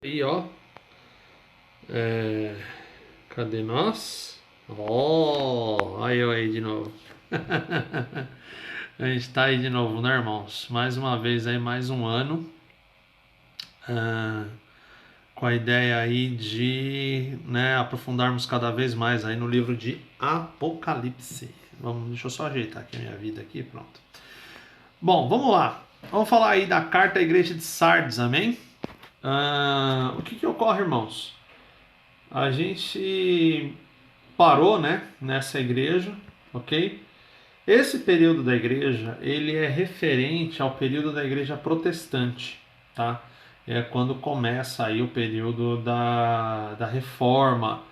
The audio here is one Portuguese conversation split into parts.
Aí, ó. É, Cadê nós? Ó, aí eu aí de novo. A gente tá aí de novo, né, irmãos? Mais uma vez aí, mais um ano. ah, com a ideia aí de, né, aprofundarmos cada vez mais aí no livro de Apocalipse. Deixa eu só ajeitar aqui a minha vida aqui, pronto. Bom, vamos lá. Vamos falar aí da carta à igreja de Sardes, amém? O que ocorre, irmãos? A gente parou, né, nessa igreja, ok? Esse período da igreja, ele é referente ao período da igreja protestante, tá? É quando começa aí o período da reforma,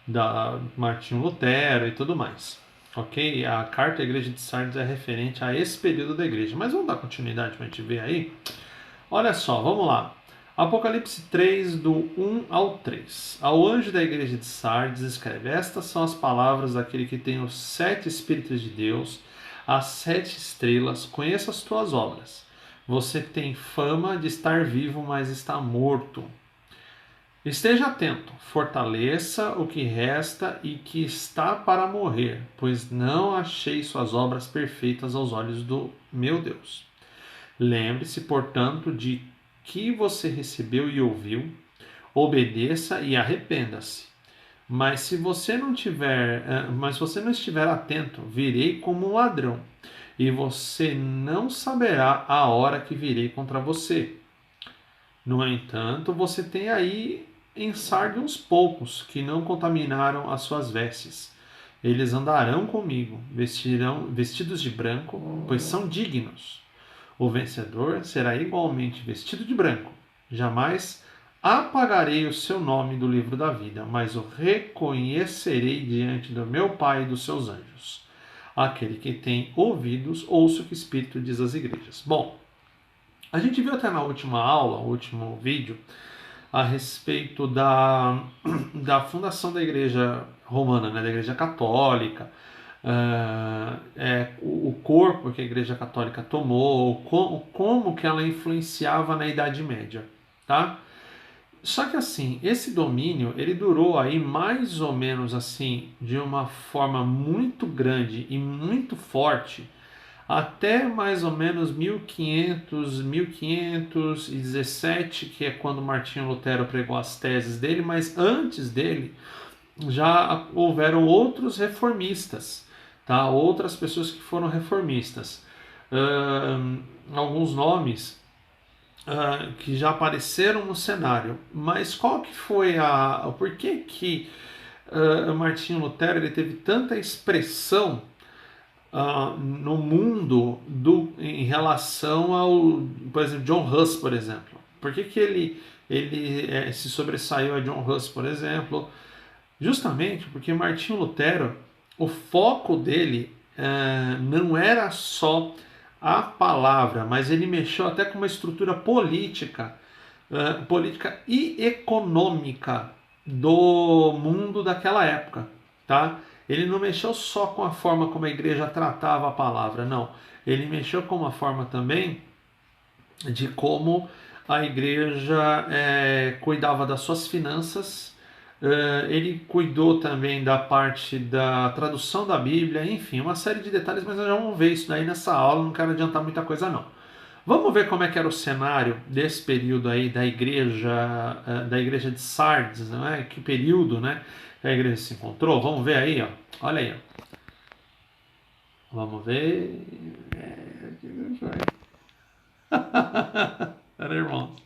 da Martinho Lutero e tudo mais, ok? A carta à igreja de Sardes é referente a esse período da igreja, mas vamos dar continuidade para a gente ver aí? Olha só, vamos lá. Apocalipse 3, do 1 ao 3. Ao anjo da igreja de Sardes escreve: Estas são as palavras daquele que tem os 7 Espíritos de Deus, as 7 estrelas. Conheça as tuas obras. Você tem fama de estar vivo, mas está morto. Esteja atento, fortaleça o que resta e que está para morrer, pois não achei suas obras perfeitas aos olhos do meu Deus. Lembre-se, portanto, de que você recebeu e ouviu, obedeça e arrependa-se. Mas se você não estiver atento, virei como um ladrão, e você não saberá a hora que virei contra você. No entanto, você tem aí em Sardes uns poucos que não contaminaram as suas vestes. Eles andarão comigo, vestidos de branco, pois são dignos. O vencedor será igualmente vestido de branco. Jamais apagarei o seu nome do livro da vida, mas o reconhecerei diante do meu Pai e dos seus anjos. Aquele que tem ouvidos, ouça o que o Espírito diz às igrejas. Bom, a gente viu até na última aula, o último vídeo, a respeito da fundação da Igreja Romana, né, da Igreja Católica, o corpo que a Igreja Católica tomou, como que ela influenciava na Idade Média, tá? Só que assim, esse domínio ele durou aí mais ou menos assim de uma forma muito grande e muito forte até mais ou menos 1500, 1517, que é quando Martinho Lutero pregou as teses dele, mas antes dele já houveram outros reformistas, tá? Outras pessoas que foram reformistas. Alguns nomes que já apareceram no cenário, mas qual que foi o porquê que Martinho Lutero ele teve tanta expressão no mundo em relação ao, por exemplo, John Huss, por exemplo? Por que ele se sobressaiu a John Huss, por exemplo? Justamente porque Martinho Lutero, o foco dele não era só a palavra, mas ele mexeu até com uma estrutura política, política e econômica do mundo daquela época, tá? Ele não mexeu só com a forma como a igreja tratava a palavra, não. Ele mexeu com uma forma também de como a igreja cuidava das suas finanças. Ele cuidou também da parte da tradução da Bíblia, enfim, uma série de detalhes, mas nós já vamos ver isso daí nessa aula, não quero adiantar muita coisa não. Vamos ver como é que era o cenário desse período aí da igreja de Sardes, não é? Que período, né, que a igreja se encontrou? Vamos ver aí, ó. Olha aí, ó. Vamos ver. Pera aí, irmãos.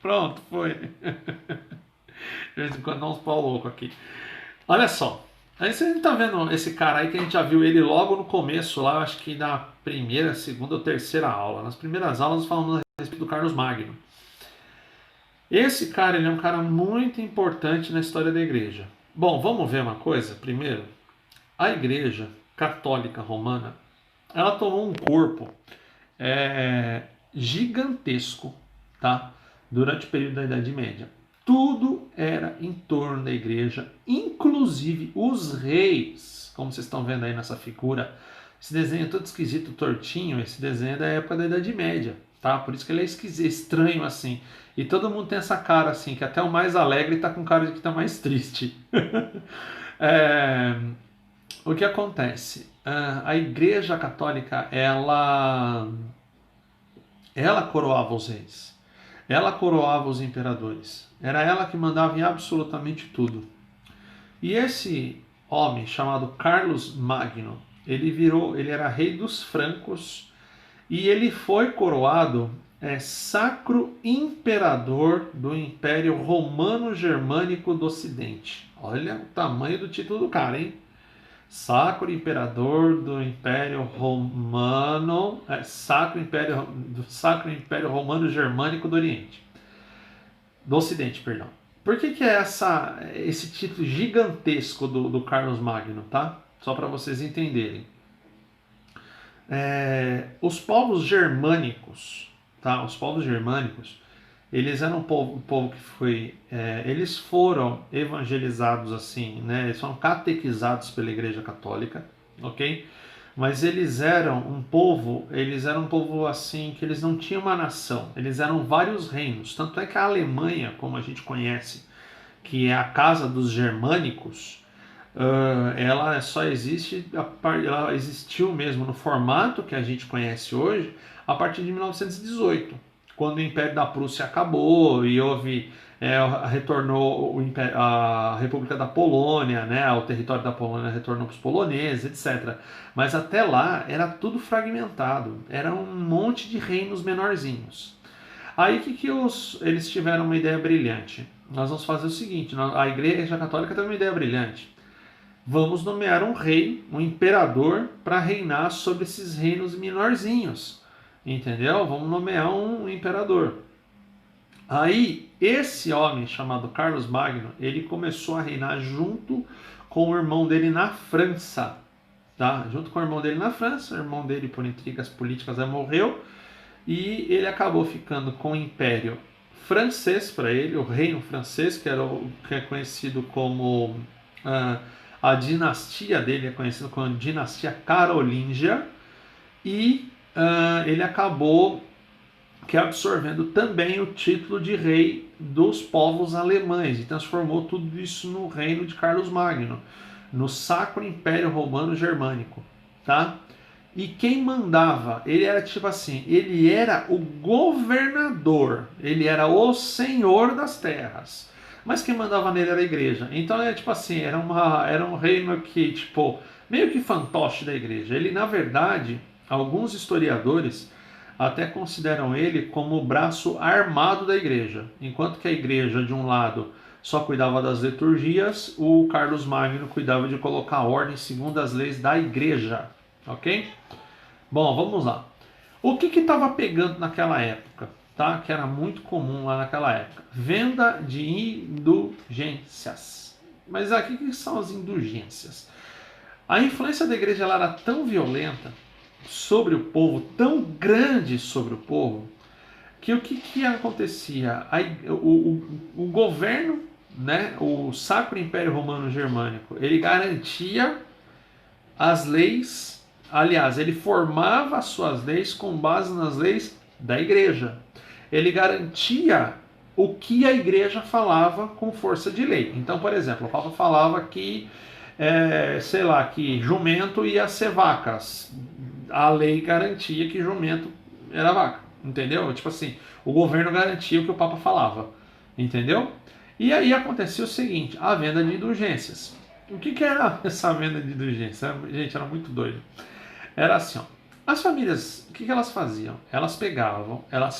Pronto, foi. De vez em quando dá uns pau louco aqui. Olha só. Aí você tá vendo esse cara aí que a gente já viu ele logo no começo lá, acho que na primeira, segunda ou terceira aula. Nas primeiras aulas falamos a respeito do Carlos Magno. Esse cara ele é um cara muito importante na história da igreja. Bom, vamos ver uma coisa primeiro. A igreja católica romana, ela tomou um corpo gigantesco, tá? Durante o período da Idade Média. Tudo era em torno da igreja, inclusive os reis, como vocês estão vendo aí nessa figura. Esse desenho é todo esquisito, tortinho, esse desenho é da época da Idade Média, tá? Por isso que ele é esquisito, estranho assim. E todo mundo tem essa cara assim, que até o mais alegre está com cara de que está mais triste. É, o que acontece? A Igreja Católica, ela coroava os reis. Ela coroava os imperadores. Era ela que mandava em absolutamente tudo. E esse homem chamado Carlos Magno, ele era rei dos francos e ele foi coroado sacro imperador do Império Romano Germânico do Ocidente. Olha o tamanho do título do cara, hein? Sacro Imperador do Império Romano, Sacro Império Romano Germânico do Oriente, do Ocidente, perdão. Por que é esse título gigantesco do Carlos Magno, tá? Só para vocês entenderem. Os povos germânicos, tá? Os povos germânicos, eles eram um povo que foi, eles foram evangelizados assim, né? Eles foram catequizados pela Igreja Católica, ok? Mas eles eram um povo assim que eles não tinham uma nação, eles eram vários reinos. Tanto é que a Alemanha, como a gente conhece, que é a casa dos germânicos, ela só existe, ela existiu mesmo no formato que a gente conhece hoje a partir de 1918, quando o Império da Prússia acabou e houve retornou a República da Polônia, né, o território da Polônia retornou para os poloneses, etc. Mas até lá era tudo fragmentado, era um monte de reinos menorzinhos. Aí que eles tiveram uma ideia brilhante? Nós vamos fazer o seguinte, a Igreja Católica teve uma ideia brilhante. Vamos nomear um rei, um imperador, para reinar sobre esses reinos menorzinhos. Entendeu? Vamos nomear um imperador. Aí, esse homem chamado Carlos Magno, ele começou a reinar junto com o irmão dele na França. Tá? Junto com o irmão dele na França, o irmão dele, por intrigas políticas, morreu. E ele acabou ficando com o Império Francês para ele, o Reino Francês, que é conhecido como... a dinastia dele é conhecida como dinastia carolíngia, e ele acabou absorvendo também o título de rei dos povos alemães e transformou tudo isso no reino de Carlos Magno, no Sacro Império Romano Germânico, tá? E quem mandava, ele era tipo assim, ele era o governador, ele era o senhor das terras. Mas quem mandava nele era a igreja. Então é tipo assim, era um reino que, tipo, meio que fantoche da igreja. Ele, na verdade, alguns historiadores até consideram ele como o braço armado da igreja. Enquanto que a igreja, de um lado, só cuidava das liturgias, o Carlos Magno cuidava de colocar ordem segundo as leis da igreja. Ok? Bom, vamos lá. O que estava pegando naquela época? Tá? Que era muito comum lá naquela época. Venda de indulgências. Mas aqui, o que são as indulgências? A influência da igreja ela era tão violenta sobre o povo, tão grande sobre o povo, que o que acontecia? O governo, né, o Sacro Império Romano Germânico, ele garantia as leis, aliás, ele formava as suas leis com base nas leis da igreja. Ele garantia o que a igreja falava com força de lei. Então, por exemplo, o Papa falava que, sei lá, que jumento ia ser vacas. A lei garantia que jumento era vaca, entendeu? Tipo assim, o governo garantia o que o Papa falava, entendeu? E aí acontecia o seguinte, a venda de indulgências. O que era essa venda de indulgência? Gente, era muito doido. Era assim, ó. As famílias, o que elas faziam? Elas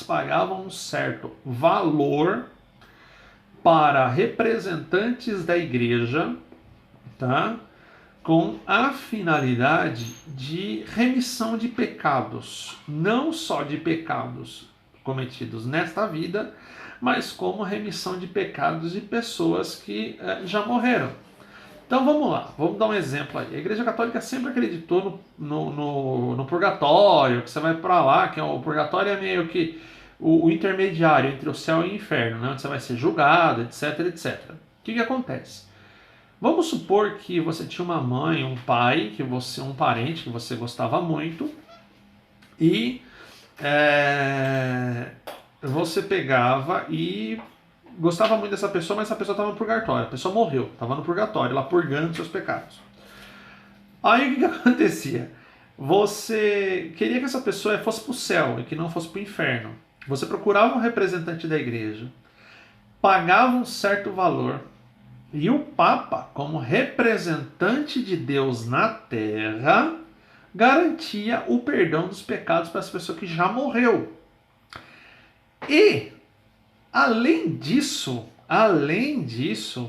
pagavam um certo valor para representantes da igreja, tá? Com a finalidade de remissão de pecados, não só de pecados cometidos nesta vida, mas como remissão de pecados de pessoas que já morreram. Então vamos lá, vamos dar um exemplo aí. A Igreja Católica sempre acreditou no purgatório, que você vai para lá, que o purgatório é meio que o intermediário entre o céu e o inferno, né, onde você vai ser julgado, etc, etc. O que acontece? Vamos supor que você tinha uma mãe, um pai, um parente que você gostava muito, e você pegava e gostava muito dessa pessoa, mas essa pessoa estava no purgatório. A pessoa morreu, estava no purgatório, lá purgando seus pecados. Aí o que acontecia? Você queria que essa pessoa fosse para o céu e que não fosse para o inferno. Você procurava um representante da igreja, pagava um certo valor, e o Papa, como representante de Deus na Terra, garantia o perdão dos pecados para essa pessoa que já morreu. E, além disso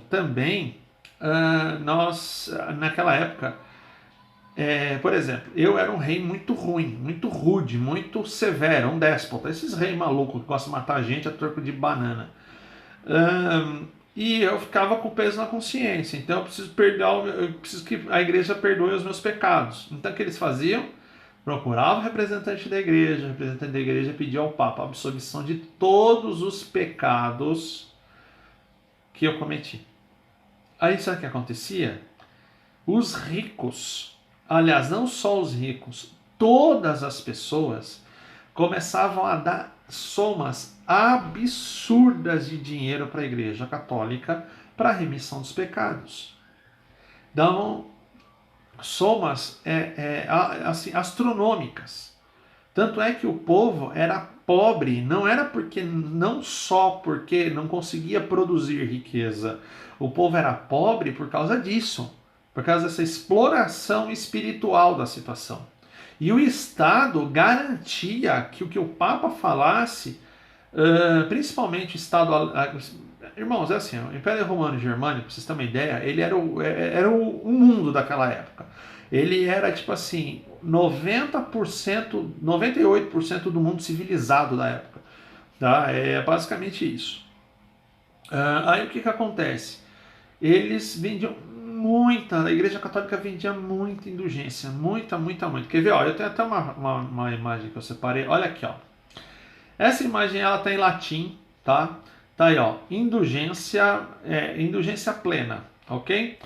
também, nós, naquela época, por exemplo, eu era um rei muito ruim, muito rude, muito severo, um déspota. Esses reis malucos que gostam de matar a gente a troco de banana. E eu ficava com peso na consciência. Então eu preciso que a igreja perdoe os meus pecados. Então o que eles faziam? Procurava o representante da igreja. O representante da igreja pedia ao Papa a absolvição de todos os pecados que eu cometi. Aí sabe o que acontecia? Os ricos, aliás, não só os ricos, todas as pessoas começavam a dar somas absurdas de dinheiro para a Igreja Católica para a remissão dos pecados. Davam somas assim, astronômicas. Tanto é que o povo era pobre, não só porque não conseguia produzir riqueza. O povo era pobre por causa disso, por causa dessa exploração espiritual da situação. E o Estado garantia que o que o Papa falasse, principalmente o Estado... Irmãos, é assim, o Império Romano Germânico, para vocês terem uma ideia, ele era o mundo daquela época. Ele era, tipo assim, 90%, 98% do mundo civilizado da época. Tá? É basicamente isso. Aí o que acontece? Eles vendiam a Igreja Católica vendia muita indulgência, muita. Quer ver? Ó, eu tenho até uma imagem que eu separei. Olha aqui, ó. Essa imagem ela tá em latim, tá? Tá aí, ó. Indulgência plena, ok?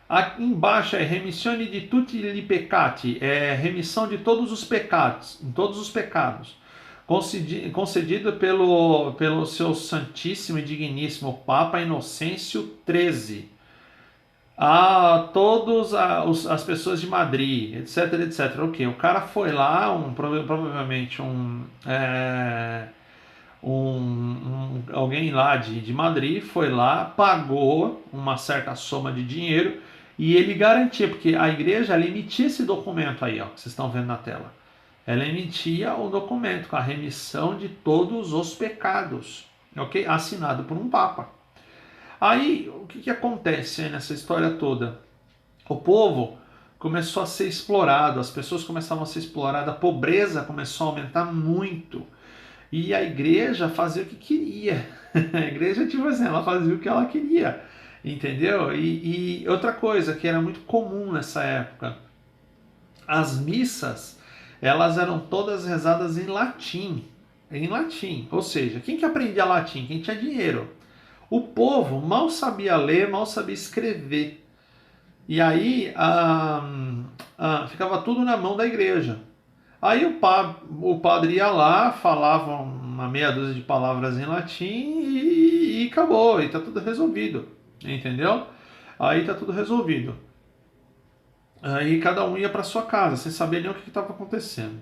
Aqui embaixo é remissione di tutti i peccati, é remissão de todos os pecados, concedido pelo seu Santíssimo e Digníssimo Papa Inocêncio XIII. A todas as pessoas de Madrid, etc. Ok, o cara foi lá, provavelmente alguém lá de Madrid foi lá, pagou uma certa soma de dinheiro e ele garantia, porque a igreja ela emitia esse documento aí, ó, que vocês estão vendo na tela. Ela emitia o documento com a remissão de todos os pecados, ok? Assinado por um papa. Aí, o que acontece nessa história toda? O povo começou a ser explorado, as pessoas começavam a ser exploradas, a pobreza começou a aumentar muito. E a igreja fazia o que queria. A igreja, tipo assim, ela fazia o que ela queria. Entendeu? E outra coisa que era muito comum nessa época, as missas, elas eram todas rezadas em latim. Em latim. Ou seja, quem que aprendia latim? Quem tinha dinheiro. O povo mal sabia ler, mal sabia escrever. E aí ficava tudo na mão da igreja. Aí o padre ia lá, falava uma meia dúzia de palavras em latim e acabou, e tá tudo resolvido. Entendeu? Aí tá tudo resolvido. Aí cada um ia para sua casa, sem saber nem o que estava acontecendo.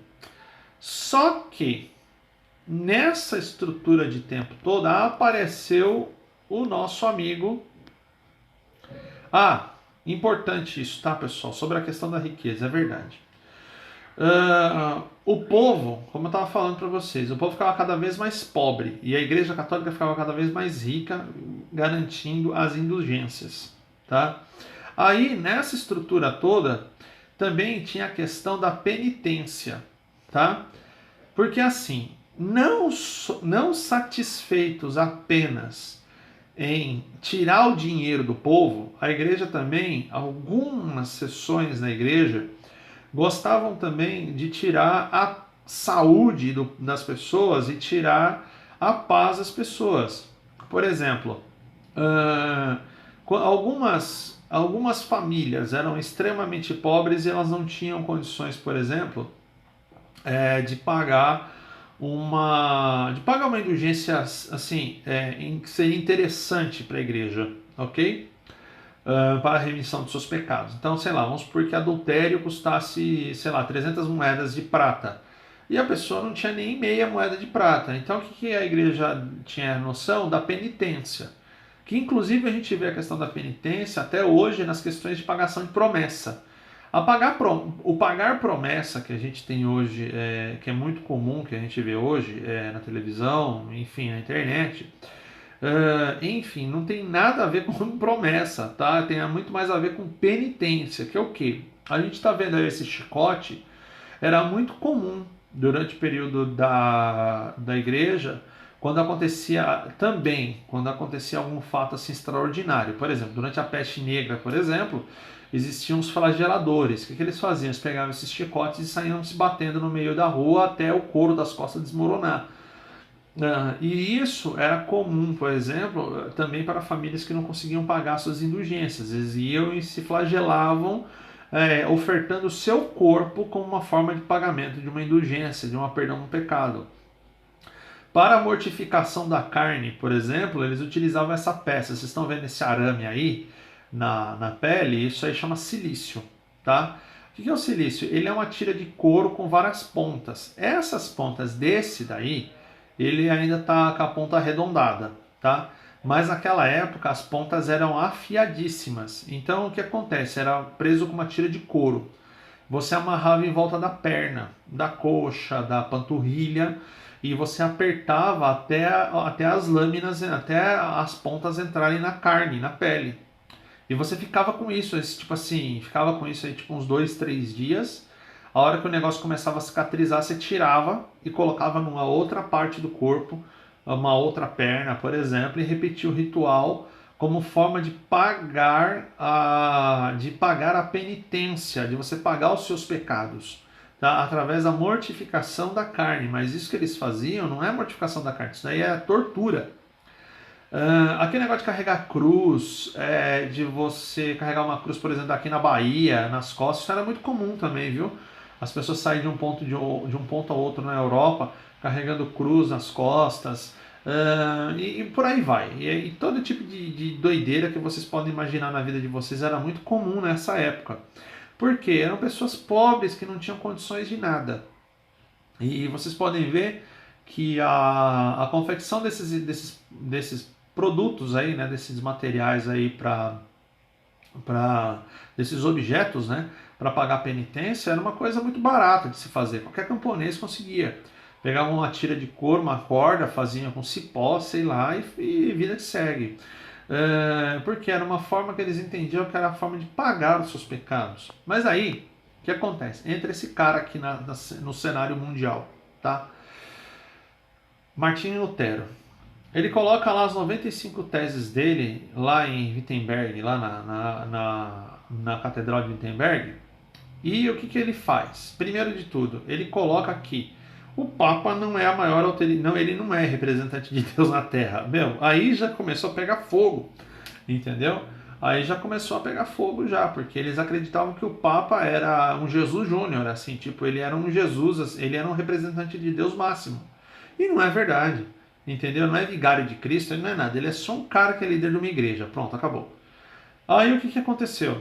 Só que nessa estrutura de tempo toda apareceu o nosso amigo. Importante isso, tá, pessoal? Sobre a questão da riqueza, é verdade. O povo, como eu estava falando para vocês, o povo ficava cada vez mais pobre e a Igreja Católica ficava cada vez mais rica, garantindo as indulgências, tá? Aí, nessa estrutura toda, também tinha a questão da penitência, tá? Porque assim, não satisfeitos apenas em tirar o dinheiro do povo, a igreja também, algumas seções na igreja, gostavam também de tirar a saúde das pessoas e tirar a paz das pessoas. Por exemplo, algumas famílias eram extremamente pobres e elas não tinham condições, por exemplo, de pagar de pagar uma indulgência assim, que seria interessante para a igreja, ok? Para a remissão dos seus pecados. Então, sei lá, vamos supor que adultério custasse, sei lá, 300 moedas de prata. E a pessoa não tinha nem meia moeda de prata. Então, o que a igreja tinha noção? Da penitência. Que, inclusive, a gente vê a questão da penitência até hoje nas questões de pagação de promessa. O pagar promessa que a gente tem hoje, que é muito comum, que a gente vê hoje na televisão, enfim, na internet, enfim, não tem nada a ver com promessa, tá? Tem muito mais a ver com penitência, que é o quê? A gente está vendo aí esse chicote, era muito comum durante o período da igreja, quando acontecia algum fato assim extraordinário. Por exemplo, durante a peste negra, por exemplo, existiam os flageladores. O que eles faziam? Eles pegavam esses chicotes e saíam se batendo no meio da rua até o couro das costas desmoronar. E isso era comum, por exemplo, também para famílias que não conseguiam pagar suas indulgências. Eles iam e se flagelavam, ofertando o seu corpo como uma forma de pagamento de uma indulgência, de uma perdão do pecado. Para a mortificação da carne, por exemplo, eles utilizavam essa peça. Vocês estão vendo esse arame aí na pele? Isso aí chama cilício, tá? O que é o cilício? Ele é uma tira de couro com várias pontas. Essas pontas desse daí, ele ainda está com a ponta arredondada, tá? Mas naquela época as pontas eram afiadíssimas. Então o que acontece? Era preso com uma tira de couro. Você amarrava em volta da perna, da coxa, da panturrilha, e você apertava até as lâminas, até as pontas entrarem na carne, na pele. E você ficava com isso, tipo assim, ficava com isso aí tipo uns 2, 3 dias. A hora que o negócio começava a cicatrizar, você tirava e colocava numa outra parte do corpo, uma outra perna, por exemplo, e repetia o ritual como forma de pagar a penitência, de você pagar os seus pecados, tá? Através da mortificação da carne. Mas isso que eles faziam não é mortificação da carne, isso daí é tortura. Aquele negócio de carregar cruz, de você carregar uma cruz, por exemplo, aqui na Bahia, nas costas, isso era muito comum também, viu? As pessoas saem de um ponto a outro na Europa, carregando cruz nas costas, e por aí vai. E todo tipo de doideira que vocês podem imaginar na vida de vocês era muito comum nessa época. Por quê? Eram pessoas pobres que não tinham condições de nada. E vocês podem ver que a confecção desses produtos aí, né, desses materiais aí desses objetos, né, para pagar penitência, era uma coisa muito barata de se fazer. Qualquer camponês conseguia. Pegava uma tira de couro, uma corda, fazia com cipó, sei lá, e vida que segue. Porque era uma forma que eles entendiam que era a forma de pagar os seus pecados. Mas aí, o que acontece? Entra esse cara aqui no cenário mundial, tá? Martinho Lutero. Ele coloca lá as 95 teses dele, lá em Wittenberg, lá na Catedral de Wittenberg. E o que ele faz? Primeiro de tudo, ele coloca aqui: o Papa não é a maior autoridade, não, ele não é representante de Deus na Terra. Meu, aí já começou a pegar fogo, entendeu? Aí já começou a pegar fogo já, porque eles acreditavam que o Papa era um Jesus Júnior, assim, tipo, ele era um Jesus, ele era um representante de Deus máximo. E não é verdade, entendeu? Não é vigário de Cristo, ele não é nada, ele é só um cara que é líder de uma igreja, pronto, acabou. Aí o que aconteceu?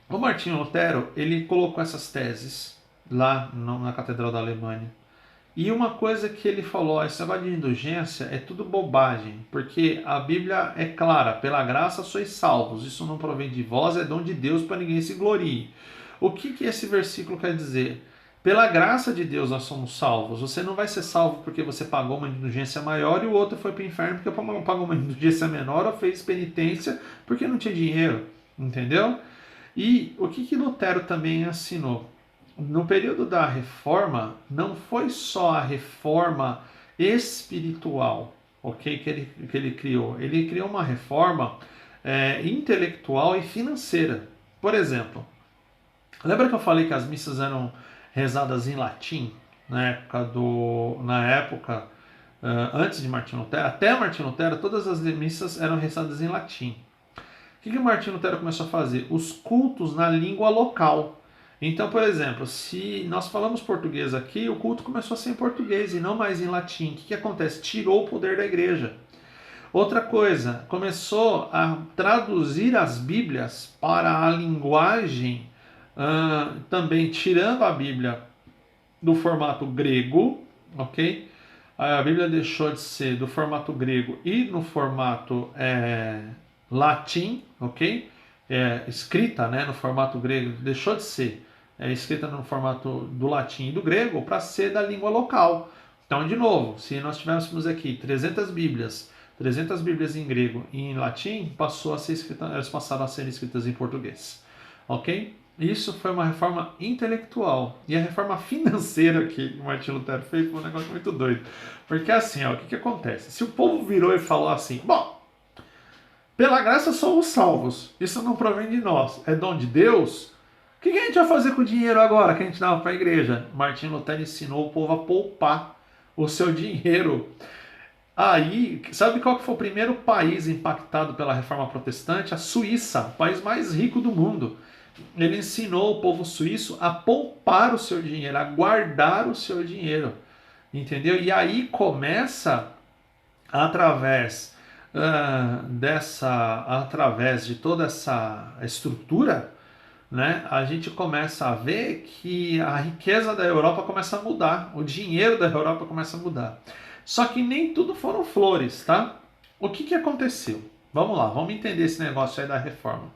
O Martinho Lutero, ele colocou essas teses lá na Catedral da Alemanha. E uma coisa que ele falou: esse negócio de indulgência é tudo bobagem, porque a Bíblia é clara: pela graça sois salvos, isso não provém de vós, é dom de Deus, para ninguém se glorie. O que esse versículo quer dizer? Pela graça de Deus nós somos salvos. Você não vai ser salvo porque você pagou uma indulgência maior e o outro foi para o inferno porque pagou uma indulgência menor ou fez penitência porque não tinha dinheiro, entendeu? E o que Lutero também ensinou? No período da reforma, não foi só a reforma espiritual, ok, que ele criou. Ele criou uma reforma intelectual e financeira. Por exemplo, lembra que eu falei que as missas eram rezadas em latim na época antes de Martinho Lutero? Até Martinho Lutero, todas as missas eram rezadas em latim. O que Martinho Lutero começou a fazer? Os cultos na língua local. Então, por exemplo, se nós falamos português aqui, o culto começou a ser em português e não mais em latim. O que acontece? Tirou o poder da igreja. Outra coisa, começou a traduzir as Bíblias para a linguagem, também tirando a Bíblia do formato grego, ok? A Bíblia deixou de ser do formato grego e no formato latim, ok? Escrita, né, no formato grego, deixou de ser escrita no formato do latim e do grego para ser da língua local. Então, de novo, se nós tivéssemos aqui 300 Bíblias em grego e em latim, elas passaram a ser escritas em português, ok? Isso foi uma reforma intelectual. E a reforma financeira que Martim Lutero fez foi um negócio muito doido. Porque assim, ó, o que acontece? Se o povo virou e falou assim, bom, pela graça somos salvos, isso não provém de nós, é dom de Deus, o que a gente vai fazer com o dinheiro agora que a gente dava para a igreja? Martim Lutero ensinou o povo a poupar o seu dinheiro. Aí, sabe qual que foi o primeiro país impactado pela reforma protestante? A Suíça, o país mais rico do mundo. Ele ensinou o povo suíço a poupar o seu dinheiro, a guardar o seu dinheiro, entendeu? E aí começa, através através de toda essa estrutura, né, a gente começa a ver que a riqueza da Europa começa a mudar, o dinheiro da Europa começa a mudar. Só que nem tudo foram flores, tá? O que aconteceu? Vamos lá, vamos entender esse negócio aí da reforma.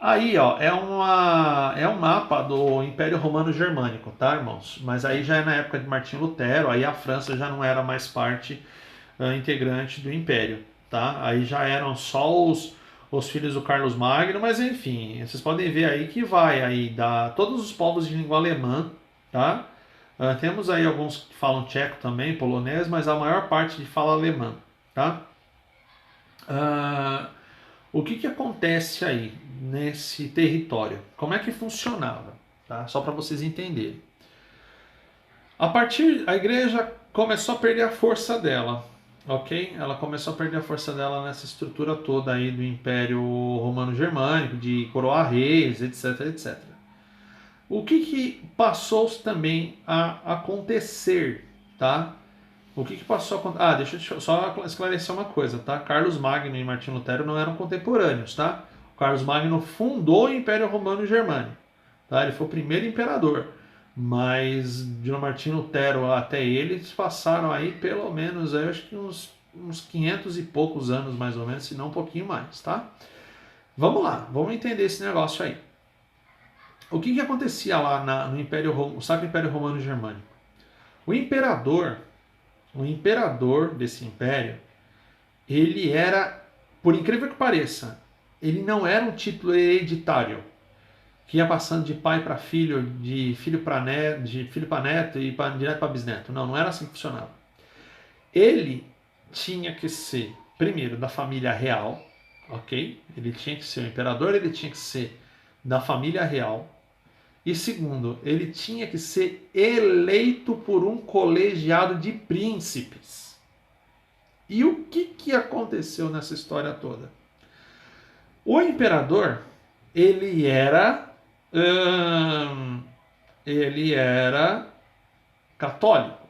Aí é um mapa do Império Romano Germânico, tá, irmãos? Mas aí já é na época de Martim Lutero, aí a França já não era mais parte integrante do Império, tá? Aí já eram só os filhos do Carlos Magno, mas enfim, vocês podem ver aí que vai aí todos os povos de língua alemã, tá? Temos aí alguns que falam tcheco também, polonês, mas a maior parte fala alemã, tá? O que acontece aí nesse território? Como é que funcionava? Tá? Só para vocês entenderem. A igreja começou a perder a força dela, ok? Ela começou a perder a força dela nessa estrutura toda aí do Império Romano Germânico, de coroar reis, etc, etc. O que passou também a acontecer, tá? O que passou a acontecer? Deixa eu só esclarecer uma coisa, tá? Carlos Magno e Martim Lutero não eram contemporâneos, tá? O Carlos Magno fundou o Império Romano Germânico, tá? Ele foi o primeiro imperador, mas de Martim Lutero até ele, eles passaram aí pelo menos, eu acho que uns 500 e poucos anos mais ou menos, se não um pouquinho mais, tá? Vamos lá, vamos entender esse negócio aí. O que acontecia lá no Sacro Império Romano Germânico? O imperador desse império, ele era, por incrível que pareça, ele não era um título hereditário, que ia passando de pai para filho, de filho para neto e direto para bisneto. Não era assim que funcionava. Ele tinha que ser, primeiro, da família real, ok? Ele tinha que ser o imperador, ele tinha que ser da família real. E segundo, ele tinha que ser eleito por um colegiado de príncipes. E o que aconteceu nessa história toda? O imperador, ele era católico.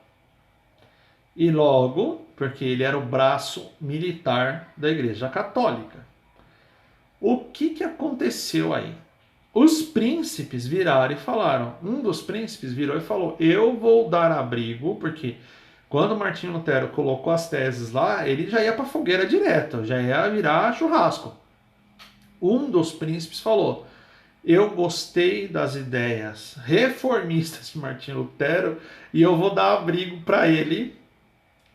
E logo, porque ele era o braço militar da Igreja Católica. O que aconteceu aí? Os príncipes viraram e falaram, um dos príncipes virou e falou, eu vou dar abrigo, porque quando Martinho Lutero colocou as teses lá, ele já ia para a fogueira direto, já ia virar churrasco. Um dos príncipes falou, eu gostei das ideias reformistas de Martinho Lutero e eu vou dar abrigo para ele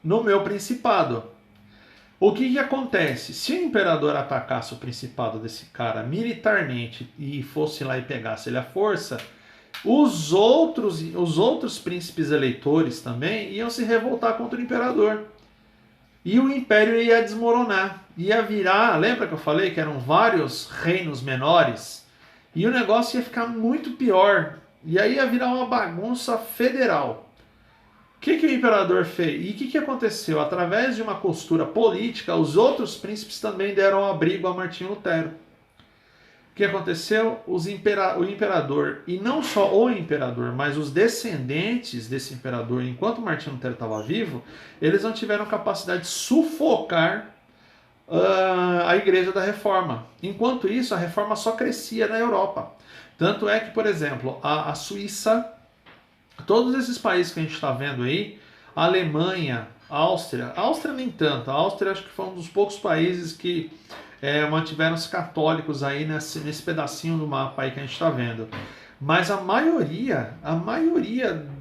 no meu principado. O que acontece? Se o imperador atacasse o principado desse cara militarmente e fosse lá e pegasse ele à força, os outros príncipes eleitores também iam se revoltar contra o imperador. E o império ia desmoronar. Ia virar, lembra que eu falei que eram vários reinos menores? E o negócio ia ficar muito pior. E aí ia virar uma bagunça federal. O que o imperador fez? E o que aconteceu? Através de uma costura política, os outros príncipes também deram abrigo a Martinho Lutero. que aconteceu? O imperador, e não só o imperador, mas os descendentes desse imperador, enquanto Martinho Lutero estava vivo, eles não tiveram capacidade de sufocar a Igreja da Reforma. Enquanto isso, a Reforma só crescia na Europa. Tanto é que, por exemplo, a Suíça, todos esses países que a gente está vendo aí, a Alemanha, a Áustria nem tanto, a Áustria acho que foi um dos poucos países que mantiveram-se católicos aí nesse pedacinho do mapa aí que a gente está vendo. Mas a maioria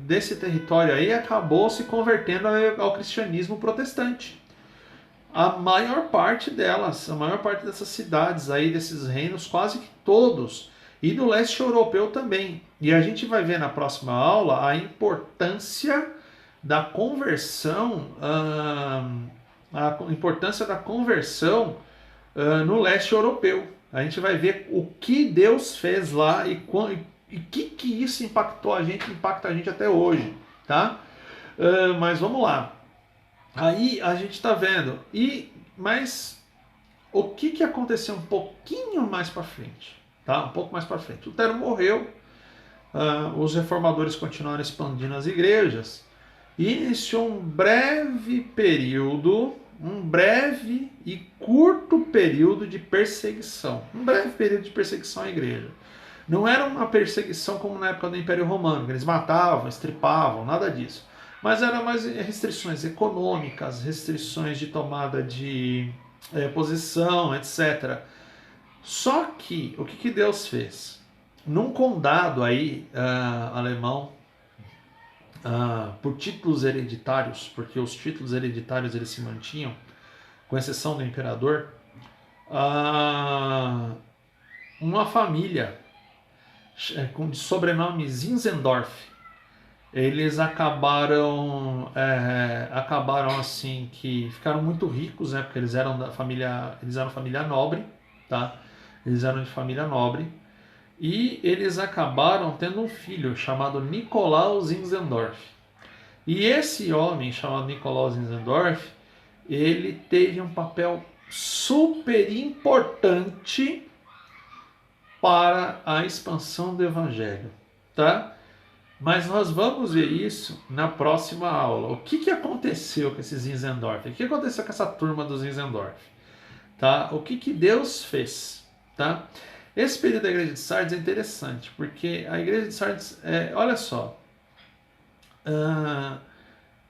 desse território aí acabou se convertendo ao cristianismo protestante. A maior parte delas, a maior parte dessas cidades aí, desses reinos, quase que todos, e do leste europeu também. E a gente vai ver na próxima aula a importância da conversão, no leste europeu. A gente vai ver o que Deus fez lá e que isso impacta a gente até hoje, tá? Mas vamos lá. Aí a gente está vendo. Mas o que aconteceu um pouquinho mais para frente? Tá? Um pouco mais para frente. Lutero morreu. Os reformadores continuaram expandindo as igrejas. E iniciou um breve e curto período de perseguição. Um breve período de perseguição à igreja. Não era uma perseguição como na época do Império Romano, que eles matavam, estripavam, nada disso. Mas eram mais restrições econômicas, restrições de tomada de posição, etc. Só que, o que Deus fez? Num condado aí, alemão, por títulos hereditários, porque os títulos hereditários eles se mantinham, com exceção do imperador, uma família com de sobrenome Zinzendorf, eles acabaram assim que ficaram muito ricos, né? Porque eles eram família nobre, tá? Eles eram de família nobre e eles acabaram tendo um filho chamado Nicolau Zinzendorf. E esse homem chamado Nicolau Zinzendorf, ele teve um papel super importante para a expansão do evangelho, tá? Mas nós vamos ver isso na próxima aula. O que aconteceu com esse Zinzendorf? O que aconteceu com essa turma do Zinzendorf? Tá? O que Deus fez? Tá? Esse período da igreja de Sardes é interessante, porque a igreja de Sardes, olha só,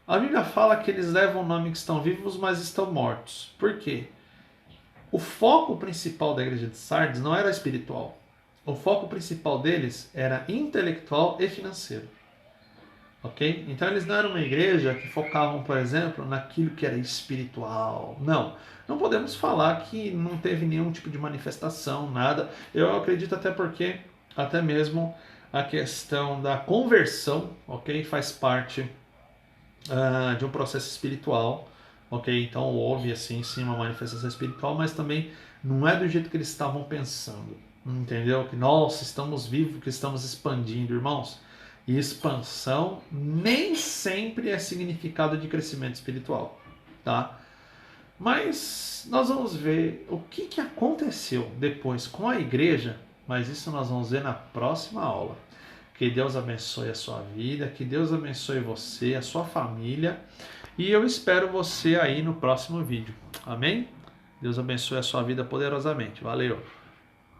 a Bíblia fala que eles levam o nome que estão vivos, mas estão mortos. Por quê? O foco principal da igreja de Sardes não era espiritual. O foco principal deles era intelectual e financeiro. Ok? Então eles não eram uma igreja que focavam, por exemplo, naquilo que era espiritual. Não podemos falar que não teve nenhum tipo de manifestação, nada. Eu acredito até mesmo a questão da conversão, ok? Faz parte de um processo espiritual, ok? Então houve assim sim uma manifestação espiritual, mas também não é do jeito que eles estavam pensando. Entendeu? Que nós estamos vivos, que estamos expandindo, irmãos. E expansão nem sempre é significado de crescimento espiritual, tá? Mas nós vamos ver o que aconteceu depois com a igreja, mas isso nós vamos ver na próxima aula. Que Deus abençoe a sua vida, que Deus abençoe você, a sua família, e eu espero você aí no próximo vídeo. Amém? Deus abençoe a sua vida poderosamente. Valeu!